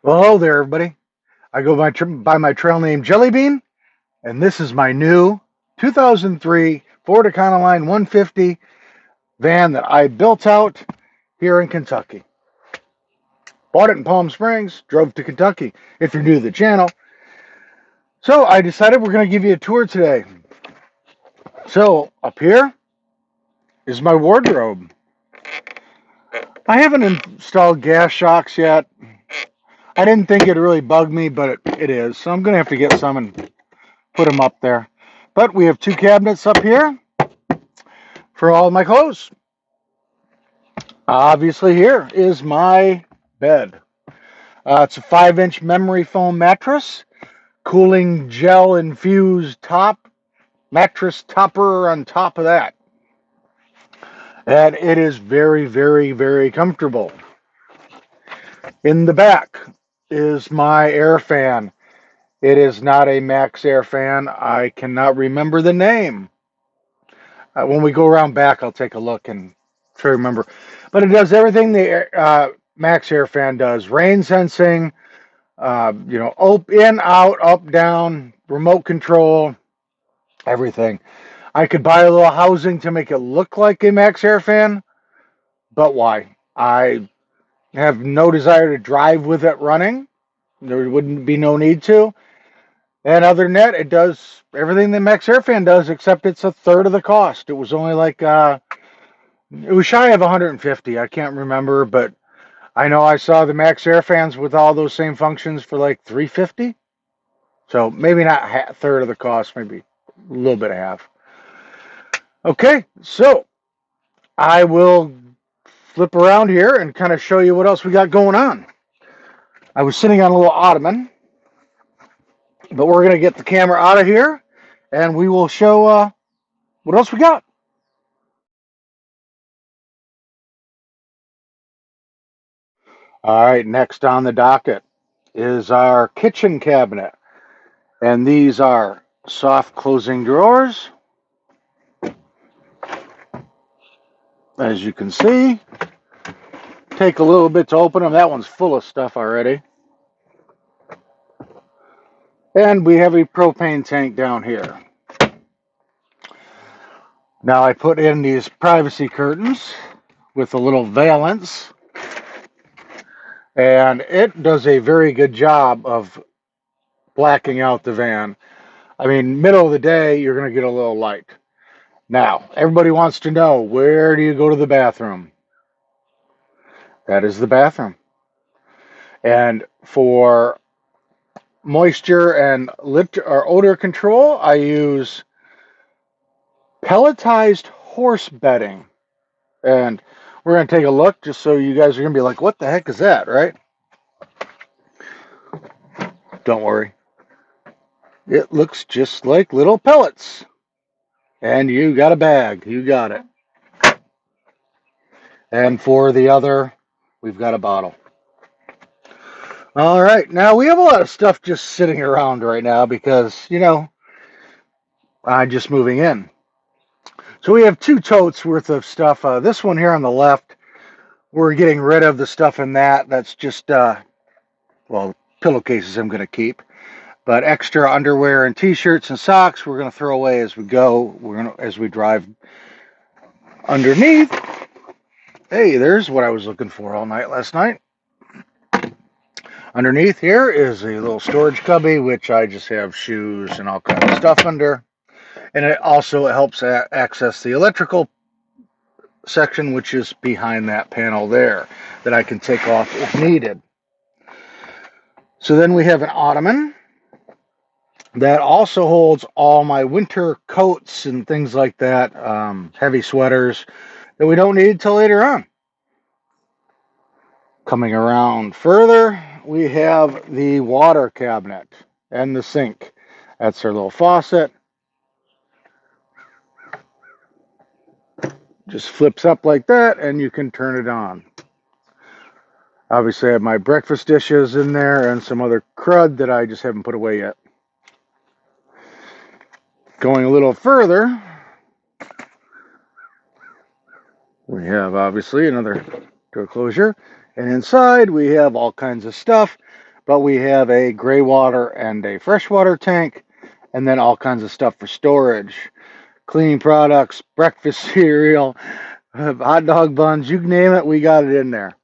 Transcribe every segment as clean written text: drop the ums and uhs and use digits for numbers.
Well, hello there, everybody. I go by my trail name Jellybean, and this is my new 2003 Ford Econoline 150 van that I built out here in Kentucky. Bought it in Palm Springs, drove to Kentucky. If you're new to the channel, so I decided we're going to give you a tour today. So up here is my wardrobe. I haven't installed gas shocks yet. I didn't think it'd really bug me, but it is. So I'm going to have to get some and put them up there. But we have two cabinets up here for all my clothes. Obviously, here is my bed. It's a 5-inch memory foam mattress, cooling gel infused top, mattress topper on top of that. And it is very, very, very comfortable. In the back is my air fan. It is not a Max Air fan. I cannot remember the name. When we go around back, I'll take a look and try to remember. But it does everything the Max Air fan does: rain sensing, in, out, up, down, remote control, everything. I could buy a little housing to make it look like a Max Air fan, but why? I have no desire to drive with it running. There wouldn't be no need to. And other than that, it does everything the Max Air fan does, except it's a third of the cost. It was only like it was shy of 150. I can't remember, but I know I saw the Max Air fans with all those same functions for like 350. So maybe not a third of the cost, maybe a little bit of half. Okay, so I will flip around here and kind of show you what else we got going on. I was sitting on a little ottoman, but we're going to get the camera out of here and we will show what else we got. All right, next on the docket is our kitchen cabinet. And these are soft closing drawers. As you can see, take a little bit to open them. That one's full of stuff already. And we have a propane tank down here. Now I put in these privacy curtains with a little valance. And it does a very good job of blacking out the van. I mean, middle of the day, you're going to get a little light. Now, everybody wants to know, where do you go to the bathroom? That is the bathroom. And for moisture and lip or odor control, I use pelletized horse bedding. And we're going to take a look just so you guys are going to be like, what the heck is that, right? Don't worry. It looks just like little pellets. And you got a bag. You got it. And for the other, we've got a bottle. All right. Now, we have a lot of stuff just sitting around right now because, I'm just moving in. So we have 2 totes worth of stuff. This one here on the left, we're getting rid of the stuff in that. That's just, pillowcases I'm going to keep. But extra underwear and t-shirts and socks we're going to throw away as we go. As we drive underneath. Hey, there's what I was looking for all night last night. Underneath here is a little storage cubby, which I just have shoes and all kinds of stuff under. And it also helps access the electrical section, which is behind that panel there, that I can take off if needed. So then we have an ottoman that also holds all my winter coats and things like that, heavy sweaters that we don't need till later on. Coming around further, we have the water cabinet and the sink. That's our little faucet. Just flips up like that and you can turn it on. Obviously I have my breakfast dishes in there and some other crud that I just haven't put away yet. Going a little further, we have obviously another door closure. And inside we have all kinds of stuff. but we have a gray water and a freshwater tank, and then all kinds of stuff for storage. Cleaning products, breakfast cereal, hot dog buns, you name it, we got it in there.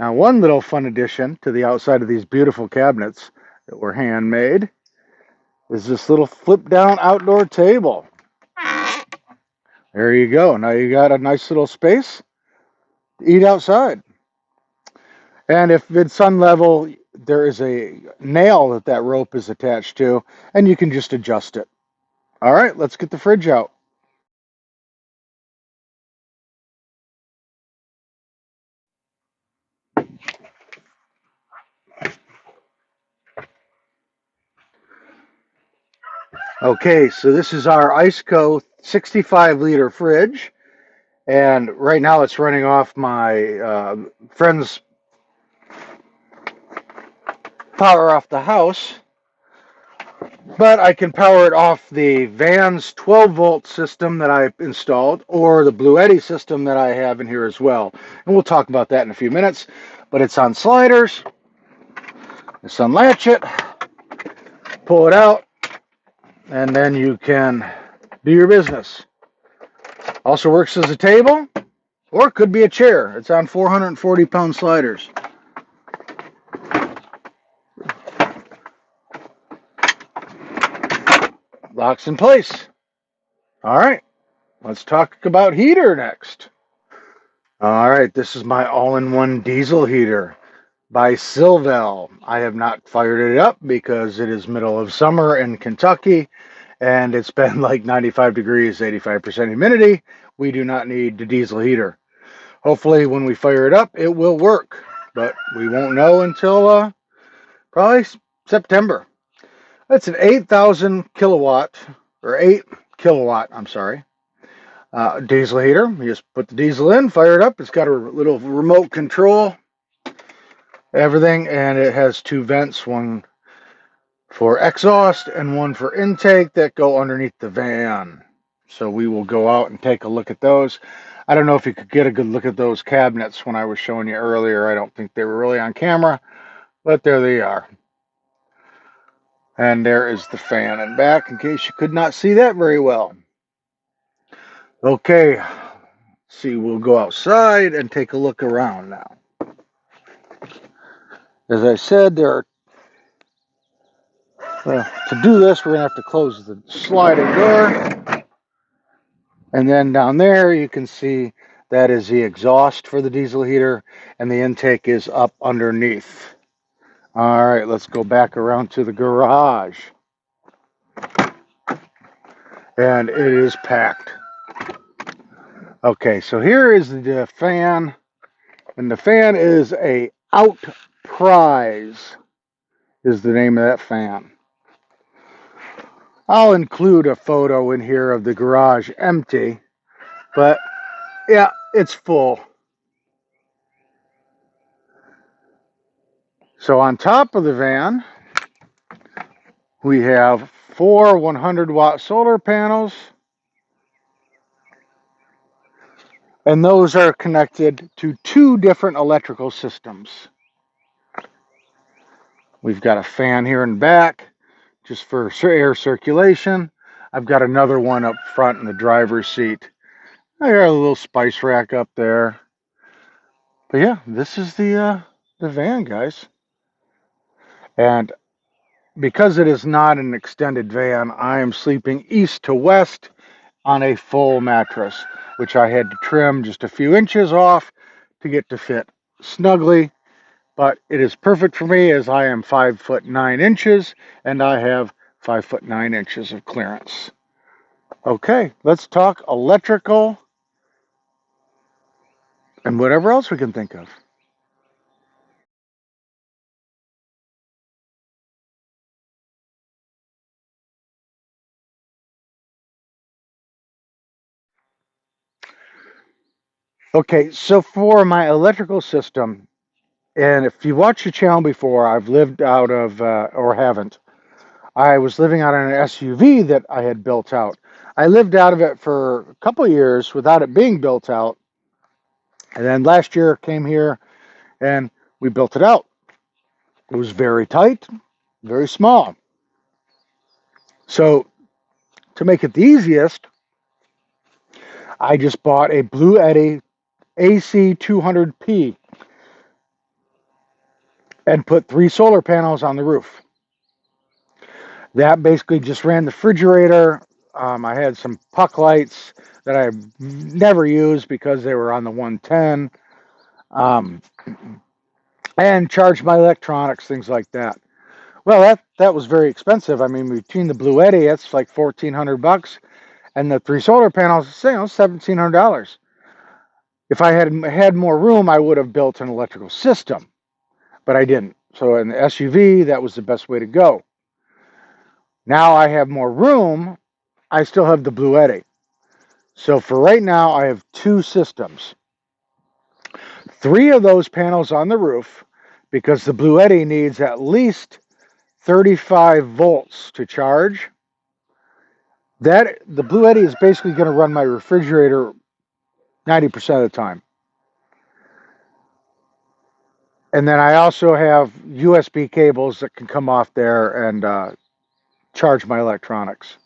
Now, one little fun addition to the outside of these beautiful cabinets that were handmade is this little flip down outdoor table. There you go. Now you got a nice little space to eat outside. And if it's sun level, there is a nail that that rope is attached to, and you can just adjust it. All right, let's get the fridge out. Okay, so this is our Iceco 65-liter fridge, and right now it's running off my friend's power off the house, but I can power it off the van's 12-volt system that I installed, or the Blue Eddy system that I have in here as well. And we'll talk about that in a few minutes, but it's on sliders. Just unlatch it, pull it out, and then you can do your business. Also works as a table, or it could be a chair. It's on 440-pound sliders. Locks in place. All right, let's talk about heater next. All right, this is my all-in-one diesel heater by Silvel. I have not fired it up because it is middle of summer in Kentucky, and it's been like 95 degrees, 85% humidity. We do not need the diesel heater. Hopefully when we fire it up, it will work, but we won't know until probably September. It's an 8,000 kilowatt, or 8 kilowatt, I'm sorry, diesel heater. You just put the diesel in, fire it up. It's got a little remote control, everything, and it has two vents, one for exhaust and one for intake that go underneath the van. So we will go out and take a look at those. I don't know if you could get a good look at those cabinets when I was showing you earlier. I don't think they were really on camera, but there they are. And there is the fan in back, in case you could not see that very well. Okay, see, we'll go outside and take a look around now. As I said, to do this, we're going to have to close the sliding door. And then down there, you can see that is the exhaust for the diesel heater, and the intake is up underneath. All right, let's go back around to the garage. And it is packed. Okay, so here is the fan, and the fan is a Outprize, is the name of that fan. I'll include a photo in here of the garage empty, but yeah, it's full. So on top of the van, we have 4 100-watt solar panels, and those are connected to 2 different electrical systems. We've got a fan here in back, just for air circulation. I've got another one up front in the driver's seat. I got a little spice rack up there. But yeah, this is the van, guys. And because it is not an extended van, I am sleeping east to west on a full mattress, which I had to trim just a few inches off to get to fit snugly. But it is perfect for me, as I am 5'9" and I have 5'9" of clearance. Okay, let's talk electrical and whatever else we can think of. Okay, so for my electrical system, and if you watched the channel before, I've lived out of, or haven't, I was living out of an SUV that I had built out. I lived out of it for a couple of years without it being built out. And then last year came here and we built it out. It was very tight, very small. So to make it the easiest, I just bought a Blue Eddy AC 200P and put 3 solar panels on the roof. That basically just ran the refrigerator. I had some puck lights that I never used because they were on the 110, and charged my electronics, things like that. Well, that was very expensive. I mean, between the Blue Eddy, that's like $1,400, and the 3 solar panels, $1,700. If I had more room, I would have built an electrical system, but I didn't. So in the SUV, that was the best way to go. Now I have more room. I still have the Blue Eddy. So for right now, I have 2 systems. 3 of those panels on the roof, because the Blue Eddy needs at least 35 volts to charge. That the Blue Eddy is basically going to run my refrigerator 90% of the time. And then I also have USB cables that can come off there and charge my electronics.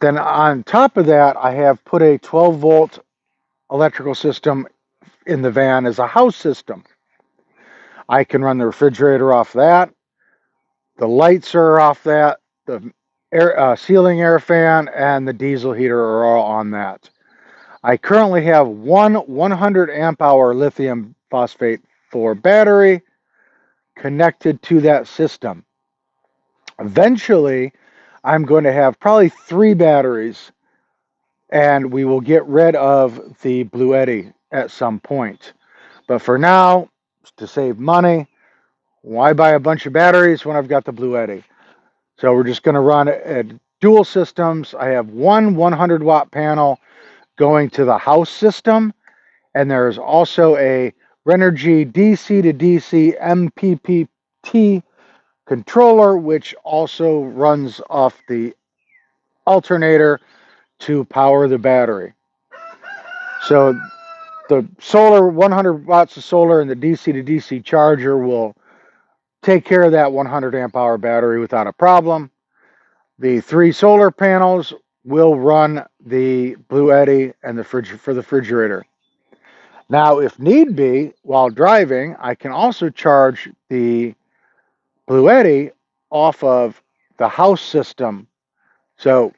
Then on top of that, I have put a 12-volt electrical system in the van as a house system. I can run the refrigerator off that. The lights are off that. The ceiling air fan and the diesel heater are all on that. I currently have one 100 amp hour lithium phosphate 4 battery connected to that system. Eventually, I'm going to have probably 3 batteries, and we will get rid of the Blue Eddy at some point. But for now, to save money, why buy a bunch of batteries when I've got the Blue Eddy? So we're just going to run dual systems. I have one 100-watt panel going to the house system, and there's also a Renogy DC to DC MPPT controller, which also runs off the alternator to power the battery. So the solar, 100 watts of solar and the DC to DC charger will take care of that 100 amp hour battery without a problem. The 3 solar panels will run the Blue Eddy and the fridge for the refrigerator. Now, if need be, while driving, I can also charge the Blue Eddy off of the house system. So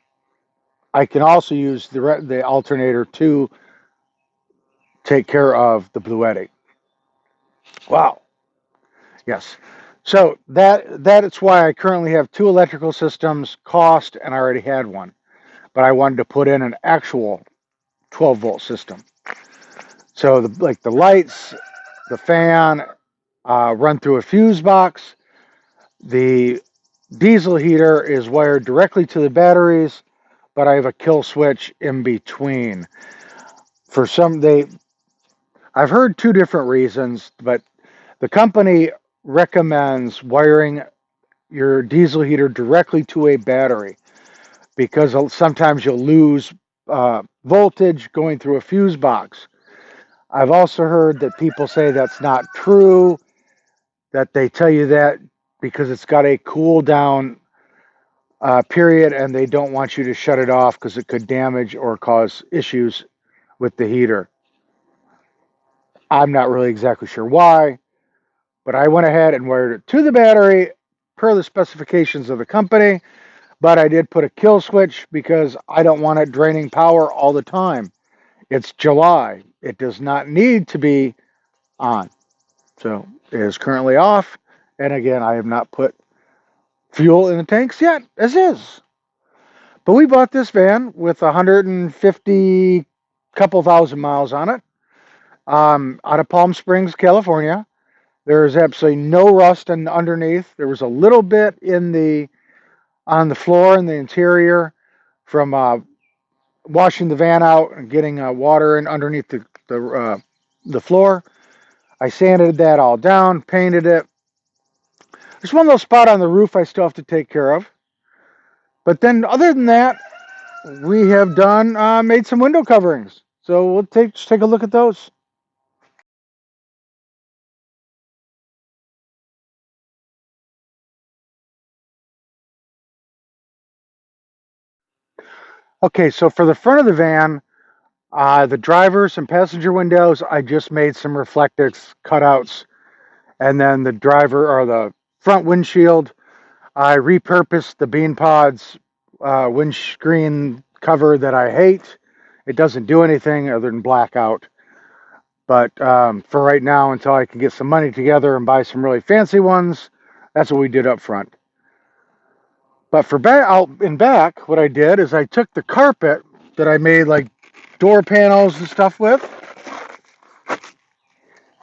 I can also use the alternator to take care of the Blue Eddy. Wow. Yes. So that's why I currently have 2 electrical systems, cost, and I already had one. But I wanted to put in an actual 12-volt system. So like the lights, the fan, run through a fuse box. The diesel heater is wired directly to the batteries, but I have a kill switch in between. For some, I've heard 2 different reasons, but the company recommends wiring your diesel heater directly to a battery because sometimes you'll lose voltage going through a fuse box. I've also heard that people say that's not true, that they tell you that because it's got a cool down period and they don't want you to shut it off because it could damage or cause issues with the heater. I'm not really exactly sure why, but I went ahead and wired it to the battery per the specifications of the company, but I did put a kill switch because I don't want it draining power all the time. It's July. It does not need to be on. So it is currently off. And again, I have not put fuel in the tanks yet, as is. But we bought this van with 150 couple thousand miles on it, out of Palm Springs, California. There's absolutely no rust underneath. There was a little bit on the floor in the interior from washing the van out and getting water in underneath the floor. I sanded that all down, painted it. There's one little spot on the roof I still have to take care of. But then other than that, we have made some window coverings. So just take a look at those. Okay, so for the front of the van, the drivers and passenger windows, I just made some Reflectix cutouts. And then the driver or the front windshield, I repurposed the Bean Pods windscreen cover that I hate. It doesn't do anything other than black out. But for right now, until I can get some money together and buy some really fancy ones, that's what we did up front. But for out in back, what I did is I took the carpet that I made like door panels and stuff with,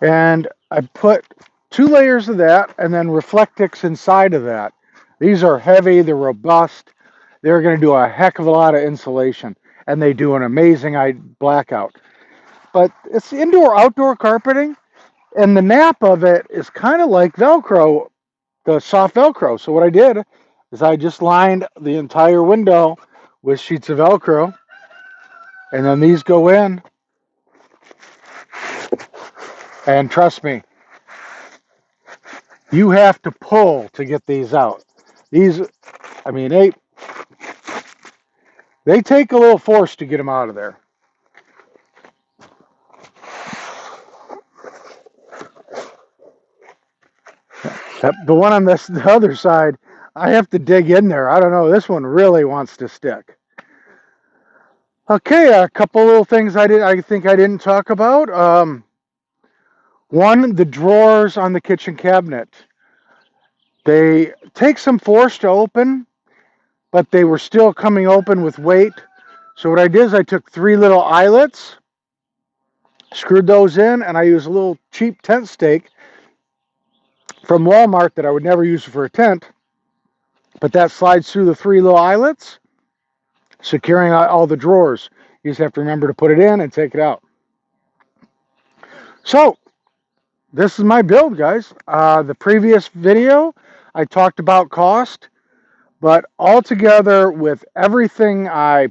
and I put 2 layers of that and then Reflectix inside of that. These are heavy, they're robust, they're going to do a heck of a lot of insulation, and they do an amazing blackout. But it's indoor-outdoor carpeting, and the nap of it is kind of like Velcro, the soft Velcro. So what I did is I just lined the entire window with sheets of Velcro, and then these go in, and trust me, you have to pull to get these out. These, I mean, they take a little force to get them out of there. The one on the other side, I have to dig in there. I don't know. This one really wants to stick. Okay, a couple little things I think I didn't talk about. One, the drawers on the kitchen cabinet. They take some force to open, but they were still coming open with weight. So what I did is I took 3 little eyelets, screwed those in, and I used a little cheap tent stake from Walmart that I would never use for a tent, but that slides through the 3 little eyelets, securing all the drawers. You just have to remember to put it in and take it out. So this is my build, guys. The previous video I talked about cost, but altogether with everything I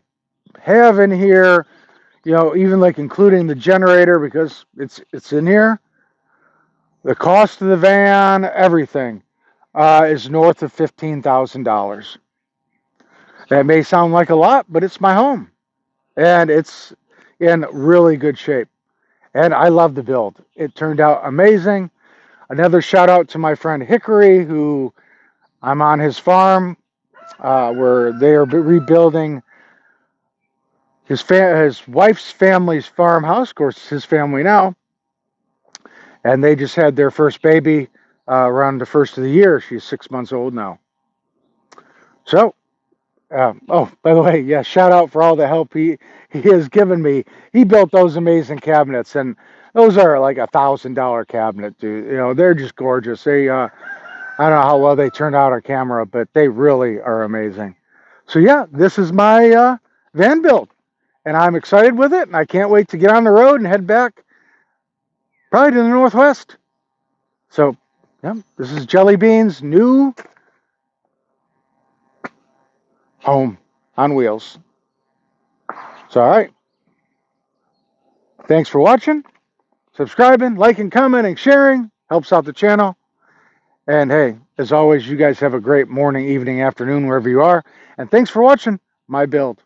have in here, you know, even like including the generator because it's in here, the cost of the van, everything is north of $15,000. That may sound like a lot, but it's my home, and it's in really good shape. And I love the build. It turned out amazing. Another shout out to my friend Hickory, who I'm on his farm, where they are rebuilding his wife's family's farmhouse. Of course, it's his family now. And they just had their first baby around the first of the year. She's 6 months old now. So, oh, by the way, yeah, shout out for all the help he has given me. He built those amazing cabinets, and those are like $1,000 cabinet, dude. You know, they're just gorgeous. They, I don't know how well they turned out on camera, but they really are amazing. So yeah, this is my van build, and I'm excited with it, and I can't wait to get on the road and head back, probably to the Northwest. So, yeah, this is Jelly Bean's new home on wheels. So, all right. Thanks for watching, subscribing, liking, commenting, sharing. Helps out the channel. And hey, as always, you guys have a great morning, evening, afternoon, wherever you are. And thanks for watching my build.